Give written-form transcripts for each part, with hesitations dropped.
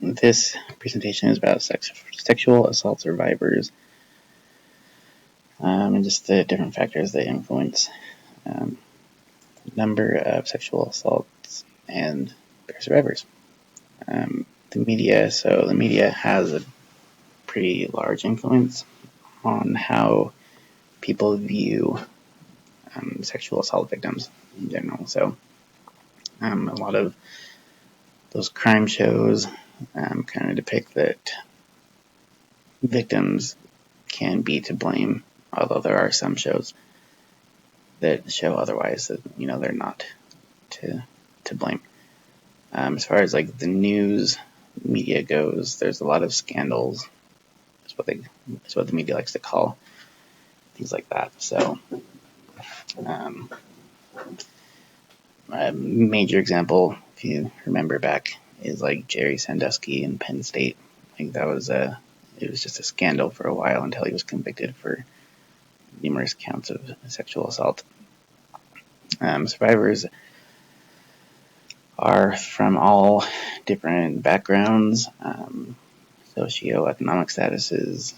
This presentation is about sexual assault survivors and just the different factors that influence number of sexual assaults and their survivors. The media has a pretty large influence on how people view sexual assault victims in general. So a lot of those crime shows kind of depict that victims can be to blame, although there are some shows that show otherwise, that they're not to blame. As far as like the news media goes, there's a lot of scandals. That's what the media likes to call things like that. So a major example, if you remember back, is like Jerry Sandusky in Penn State. Like that was it was just a scandal for a while until he was convicted for numerous counts of sexual assault. Survivors are from all different backgrounds, socioeconomic statuses.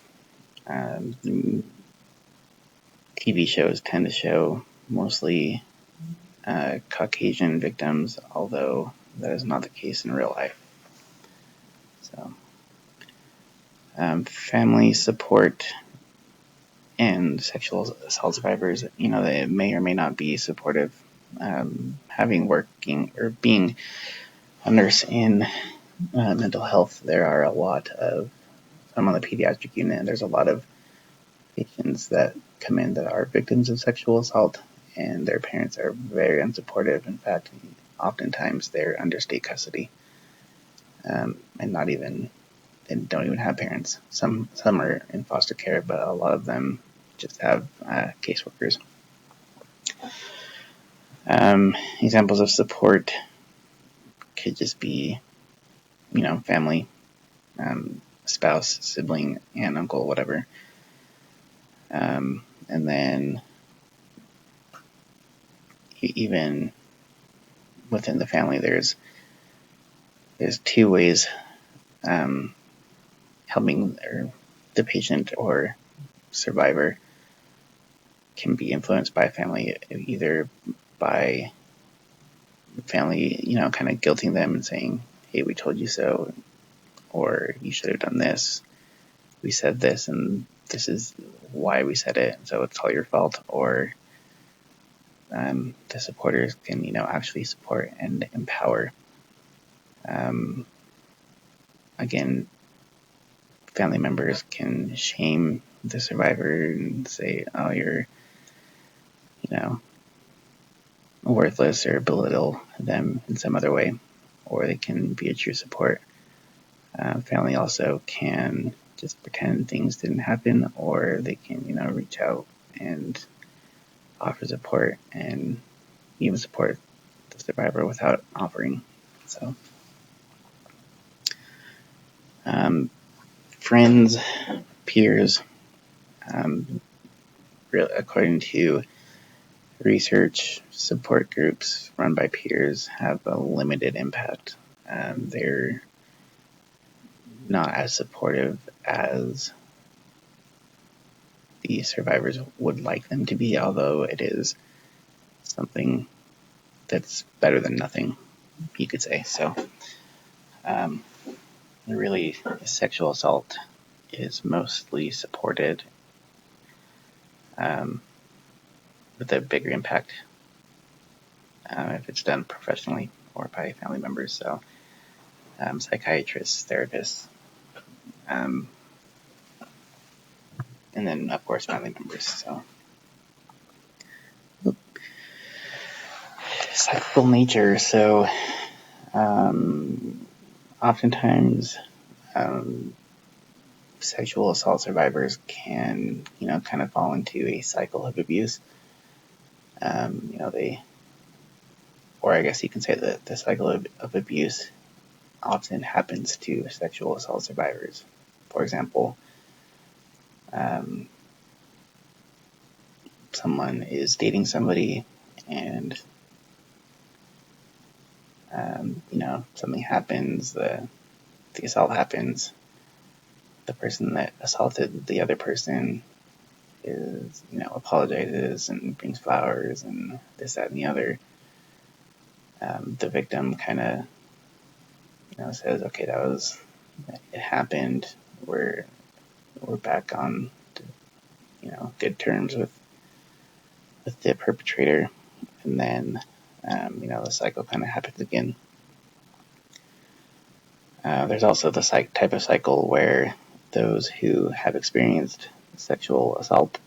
TV shows tend to show mostly Caucasian victims, although that is not the case in real life. So, family support and sexual assault survivors, they may or may not be supportive. Working or being a nurse in mental health, there are a lot of, I'm on the pediatric unit, there's a lot of patients that come in that are victims of sexual assault, and their parents are very unsupportive. In fact, oftentimes they're under state custody, and don't even have parents. Some are in foster care, but a lot of them just have caseworkers. Examples of support could just be, family, spouse, sibling, aunt, uncle, whatever. And then even within the family, there's two ways helping the patient or survivor can be influenced by family, either by family, kind of guilting them and saying, hey, we told you so, or you should have done this. We said this, and this is why we said it, so it's all your fault. Or the supporters can, actually support and empower. Again, family members can shame the survivor and say, oh, you're, worthless, or belittle them in some other way, or they can be a true support. Family also can just pretend things didn't happen, or they can, reach out and offer support and even support the survivor without offering. So, friends, peers, according to research, support groups run by peers have a limited impact. They're not as supportive as the survivors would like them to be, although it is something that's better than nothing, you could say. So, really, sexual assault is mostly supported with a bigger impact if it's done professionally or by family members. So, psychiatrists, therapists, and then, of course, family members. So, cyclical nature. So, oftentimes, sexual assault survivors can, kind of fall into a cycle of abuse. Or I guess you can say that the cycle of abuse often happens to sexual assault survivors. For example, someone is dating somebody and, something happens, the the assault happens, the person that assaulted the other person is, apologizes and brings flowers and this, that, and the other. The victim kind of, says, okay, it happened. We're back on, good terms with the perpetrator, and then, the cycle kind of happens again. There's also the type of cycle where those who have experienced sexual assault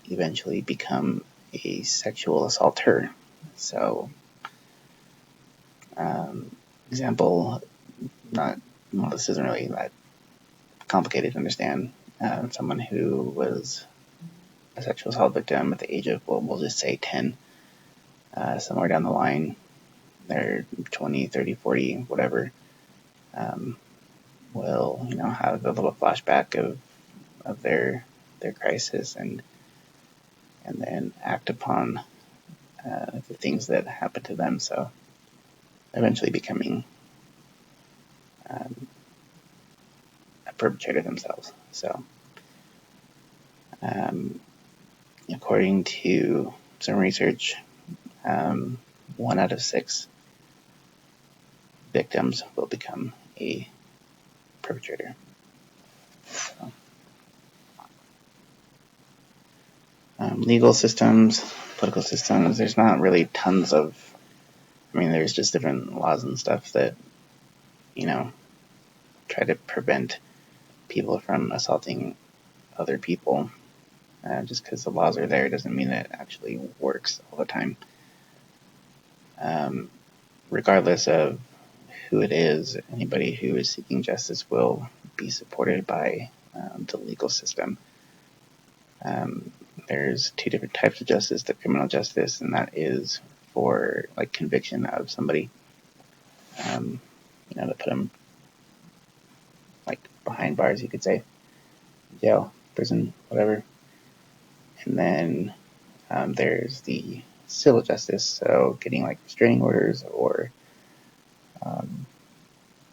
eventually become a sexual assaulter. So, example, this isn't really that complicated to understand. Someone who was a sexual assault victim at the age of, we'll just say 10, somewhere down the line, they're 20, 30, 40, whatever, will, have a little flashback of their crisis and then act upon the things that happened to them. So eventually becoming a perpetrator themselves. So according to some research, 1 out of 6 victims will become a perpetrator. So, legal systems, political systems, there's not really tons of, there's just different laws and stuff that, try to prevent people from assaulting other people. Just because the laws are there doesn't mean it actually works all the time. Regardless of who it is, anybody who is seeking justice will be supported by the legal system. There's 2 different types of justice: the criminal justice, and that is for conviction of somebody, to put them behind bars, you could say, jail, prison, whatever. And then there's the civil justice, so getting restraining orders or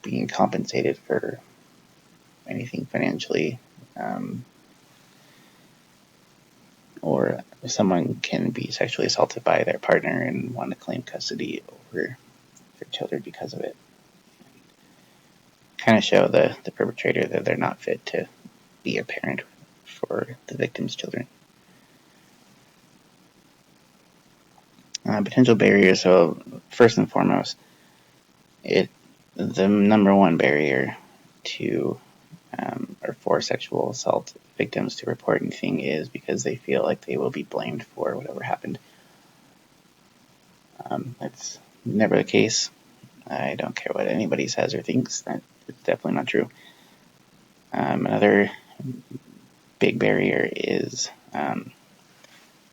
being compensated for anything financially, or someone can be sexually assaulted by their partner and want to claim custody over their children because of it. Kind of show the perpetrator that they're not fit to be a parent for the victim's children. Potential barriers. So first and foremost, the number one barrier to or for sexual assault victims to report anything is because they feel like they will be blamed for whatever happened. That's never the case. I don't care what anybody says or thinks. That's definitely not true. Another big barrier is kind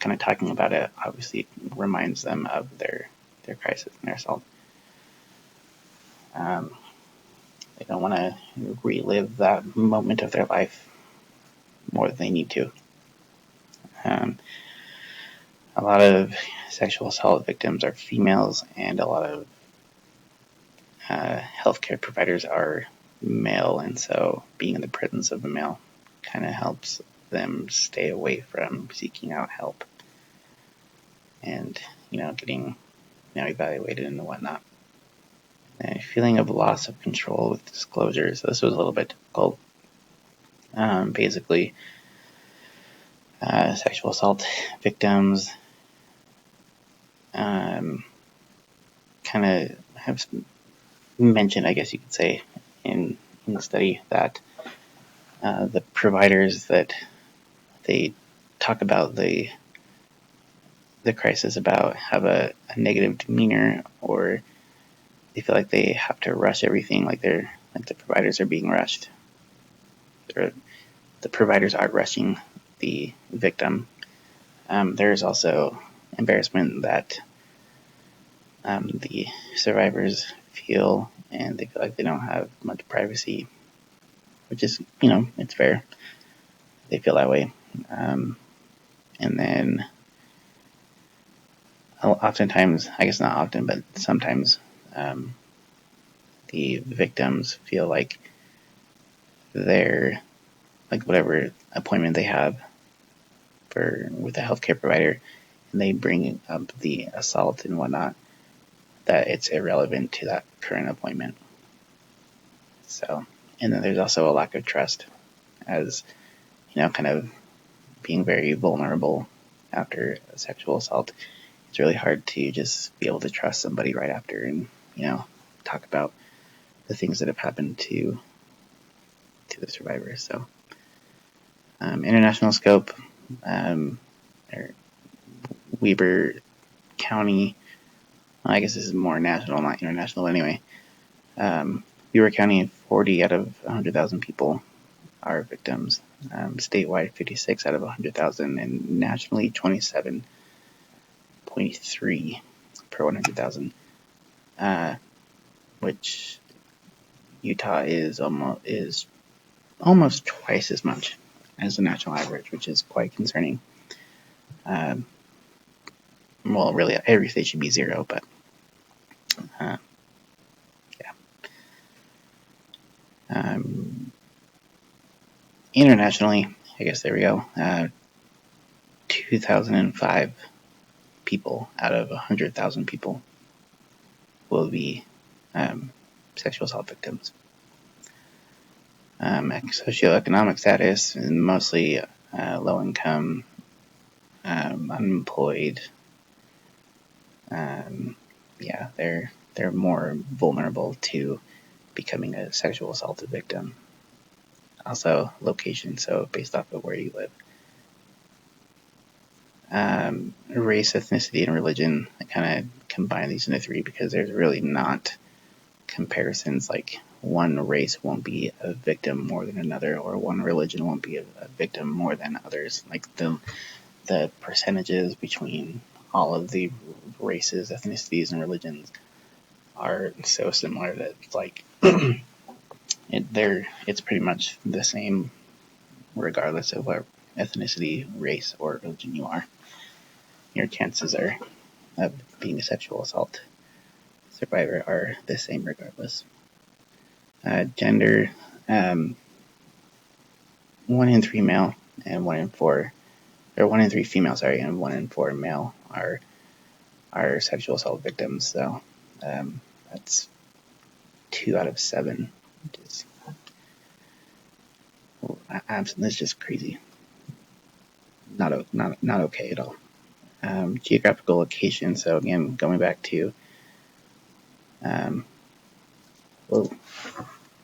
of talking about it. Obviously, reminds them of their crisis and their assault. They don't want to relive that moment of their life more than they need to. A lot of sexual assault victims are females, and a lot of healthcare providers are male, and so being in the presence of a male kind of helps them stay away from seeking out help and, getting evaluated and whatnot. A feeling of loss of control with disclosure. So this was a little bit difficult. Basically, sexual assault victims kind of have mentioned, I guess you could say, in the study that the providers that they talk about the crisis about have a negative demeanor, or they feel like they have to rush everything, like the providers are being rushed, or the providers are rushing the victim. There's also embarrassment that the survivors feel, and they feel like they don't have much privacy, which is, it's fair. They feel that way. And then oftentimes, I guess not often, but sometimes the victims feel like they're, like, whatever appointment they have with a healthcare provider, and they bring up the assault and whatnot, that it's irrelevant to that current appointment. So, and then there's also a lack of trust, as, kind of being very vulnerable after a sexual assault. It's really hard to just be able to trust somebody right after and, talk about the things that have happened to the survivor. So, international scope, Weber County, I guess this is more national, not international anyway. Weber County, 40 out of 100,000 people are victims. Statewide, 56 out of 100,000, and nationally, 27.3 per 100,000. Which Utah is almost twice as much as the national average, which is quite concerning. Well, really, every state should be 0, but yeah. Internationally, I guess there we go. 2,005 people out of 100,000 people will be sexual assault victims. Socioeconomic status, mostly low income, unemployed. They're more vulnerable to becoming a sexual assault victim. Also, location, so based off of where you live. Race, ethnicity, and religion, I kind of combine these into 3 because there's really not comparisons, like one race won't be a victim more than another, or one religion won't be a victim more than others. Like the percentages between all of the races, ethnicities, and religions are so similar that it's like it's pretty much the same regardless of what ethnicity, race, or religion you are. Your chances of being a sexual assault survivor are the same regardless. Gender, 1 in 3 male and 1 in 4, or 1 in 3 female, and 1 in 4 male are sexual assault victims. So that's 2 out of 7, which is it's just crazy. Not okay at all. Geographical location. So again, going back to how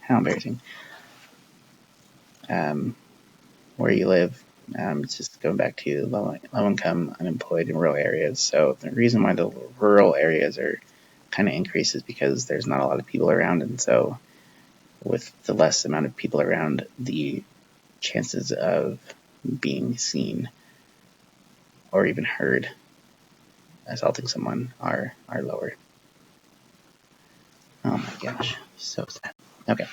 embarrassing. Where you live. It's just going back to low income, unemployed, in rural areas. So the reason why the rural areas are kind of increased is because there's not a lot of people around, and so with the less amount of people around, the chances of being seen or even heard assaulting someone are lower. Oh my gosh, so sad. Okay.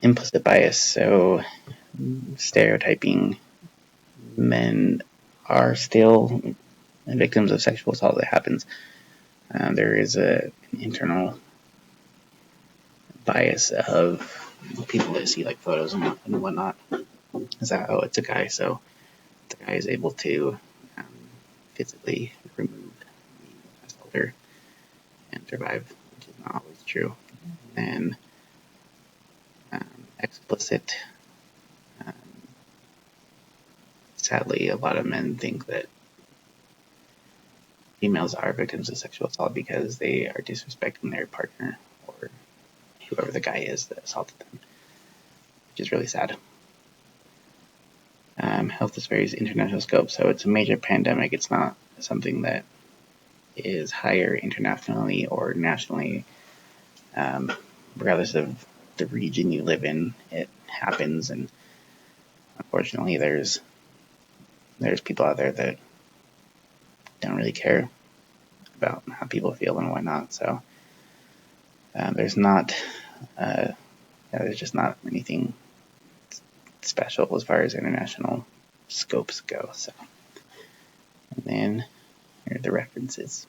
Implicit bias, so stereotyping men are still victims of sexual assault that happens. There is an internal bias of people that see like photos and whatnot. Is that, oh, it's a guy, so the guy is able to physically remove the assaulter and survive, which is not always true. And explicit, sadly, a lot of men think that females are victims of sexual assault because they are disrespecting their partner or whoever the guy is that assaulted them, which is really sad. Health disparities, international scope. So it's a major pandemic. It's not something that is higher internationally or nationally. Regardless of the region you live in, it happens, and unfortunately, there's people out there that don't really care about how people feel and whatnot. So there's just not anything special as far as international scopes go. So, and then here are the references.